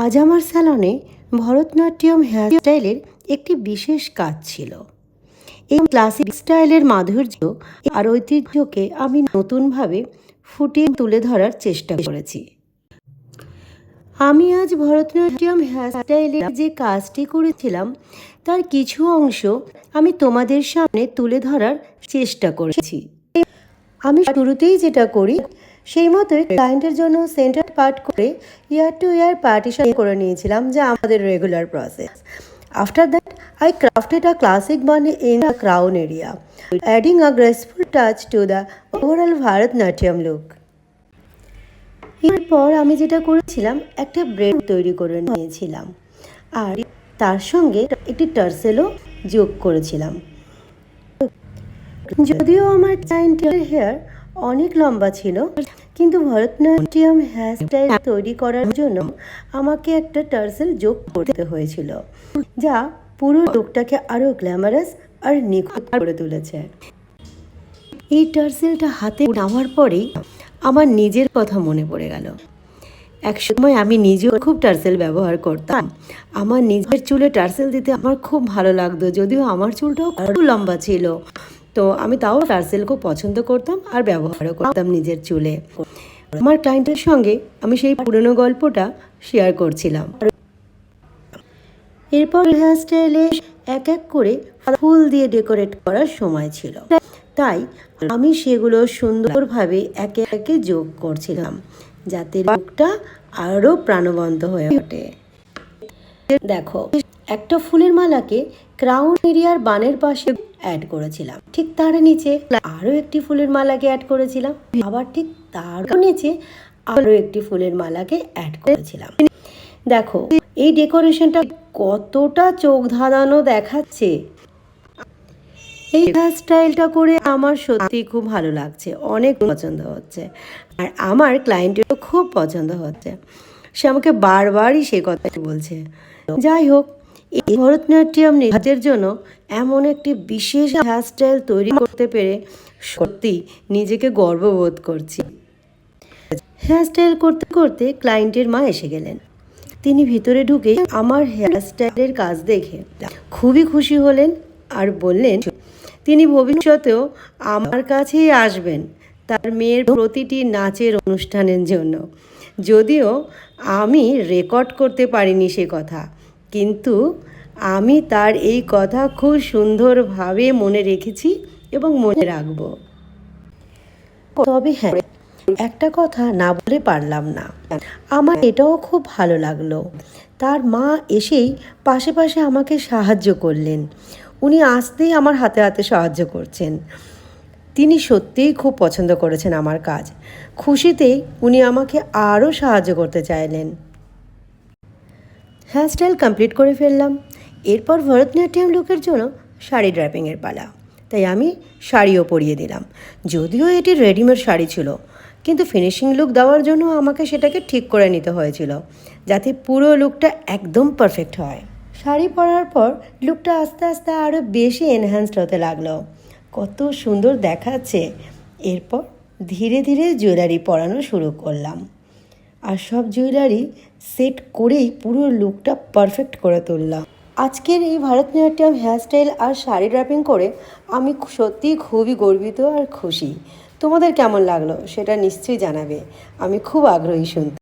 আজ আমার স্যালনে ভরতনাট্যম হেয়ারস্টাইলের একটি বিশেষ কাজ ছিল। এই ক্লাসিক স্টাইলের মাধুর্য আর ঐতিহ্যকে আমি নতুনভাবে ফুটিয়ে তুলে ধরার চেষ্টা করেছি। আমি আজ ভরতনাট্যম হেয়ারস্টাইলের যে কাজটি করেছিলাম তার কিছু অংশ আমি তোমাদের সামনে তুলে ধরার চেষ্টা করেছি। আমি শুরুতেই যেটা করি সেই মতোই ক্লায়েন্টের জন্য সেন্টার পার্ট করে ইয়ার টু ইয়ার পার্টিশন করে নিয়েছিলাম, যা আমাদের regular process. After that, I crafted a classic bun in the crown area, adding a graceful touch to the overall Bharatnatyam look. এরপর আমি যেটা করেছিলাম, একটা ব্রেড তৈরি করে নিয়েছিলাম আর তার সঙ্গে একটি টার্সেলও যোগ করেছিলাম। যদিও আমার ক্লায়েন্টের হেয়ার অনেক লম্বা ছিল, কিন্তু ভরতনাট্যম হেয়ারস্টাইল তৈরি করার জন্য আমাকে একটা টার্সেল যোগ করতে হয়েছিল, যা পুরো লুকটাকে আরও গ্ল্যামারাস আর নিখুঁত করে তুলেছে। এই টার্সেলটা হাতে নেওয়ার পরেই আমার নিজের কথা মনে পড়ে গেল। একসময় আমি নিজেও খুব টার্সেল ব্যবহার করতাম। আমার নিজের চুলে টার্সেল দিতে আমার খুব ভালো লাগতো, যদিও আমার চুলটাও খুব লম্বা ছিল। তো আমি তাও টার্সেল খুব পছন্দ করতাম আর ব্যবহারও করতাম নিজের চুলে। আমার ক্লায়েন্টের সঙ্গে আমি সেই পুরনো গল্পটা শেয়ার করছিলাম। এরপর হেয়ারস্টাইলে এক এক করে ফুল দিয়ে ডেকোরেট করার সময় ছিল, তাই আমি সেগুলো সুন্দরভাবে একে একে যোগ করছিলাম, যাতে লুকটা আরও প্রাণবন্ত হয়ে ওঠে। দেখো, একটা ফুলের মালাকে ক্রাউন এরিয়ার বানের পাশে অ্যাড করেছিলাম, ঠিক তার নিচে আরও একটি ফুলের মালাকে অ্যাড করেছিলাম, আবার ঠিক তার নিচে আরও একটি ফুলের মালাকে অ্যাড করেছিলাম। দেখো, এই ডেকোরেশনটা কতটা চোখ ধাঁধানো দেখাচ্ছে। এই হেয়ারস্টাইলটা করে আমার সত্যি খুব ভালো লাগছে, অনেক পছন্দ হচ্ছে, আর আমার ক্লায়েন্টেরও খুব পছন্দ হচ্ছে। সে আমাকে বারবারই সে কথাই বলছে। যাই হোক, এই ভরতনাট্যম নৃত্যের জন্য এমন একটি বিশেষ হেয়ারস্টাইল তৈরি করতে পেরে সত্যি নিজেকে গর্ববোধ করছি। হেয়ারস্টাইল করতে করতে ক্লায়েন্টের মা এসে গেলেন। তিনি ভিতরে ঢুকে আমার হেয়ারস্টাইলের কাজ দেখে খুবই খুশি হলেন আর বললেন তিনি ভবিষ্যতেও আমার কাছেই আসবেন তার মেয়ের প্রতিটি নাচের অনুষ্ঠানের জন্য। যদিও আমি রেকর্ড করতে পারিনি সে কথা, কিন্তু আমি তার এই কথা খুব সুন্দরভাবে মনে রেখেছি এবং মনে রাখব। তবে হ্যাঁ, একটা কথা না বলে পারলাম না, আমার এটাও খুব ভালো লাগলো তার মা এসেই পাশে পাশে আমাকে সাহায্য করলেন। উনি আসতেই আমার হাতে হাতে সাহায্য করছেন। তিনি সত্যিই খুব পছন্দ করেছেন আমার কাজ। খুশিতেই উনি আমাকে আরও সাহায্য করতে চাইলেন। হেয়ারস্টাইল কমপ্লিট করে ফেললাম। এরপর ভরতনাট্যম লুকের জন্য শাড়ি ড্র্যাপিংয়ের পালা, তাই আমি শাড়িও পরিয়ে দিলাম। যদিও এটি রেডিমেড শাড়ি ছিল, কিন্তু ফিনিশিং লুক দেওয়ার জন্য আমাকে সেটাকে ঠিক করে নিতে হয়েছিল, যাতে পুরো লুকটা একদম পারফেক্ট হয়। শাড়ি পরার পর লুকটা আস্তে আস্তে আরও বেশি এনহ্যান্সড হতে লাগলো। কত সুন্দর দেখাচ্ছে। এরপর ধীরে ধীরে জুয়েলারি পরানো শুরু করলাম, আর সব জুয়েলারি সেট করেই পুরো লুকটা পারফেক্ট করে তুললাম। আজকের এই ভরতনাট্যম হেয়ারস্টাইল আর শাড়ি ড্র্যাপিং করে আমি সত্যিই খুবই গর্বিত আর খুশি। তোমাদের কেমন লাগলো সেটা নিশ্চয়ই জানাবে, আমি খুব আগ্রহী শুনতে।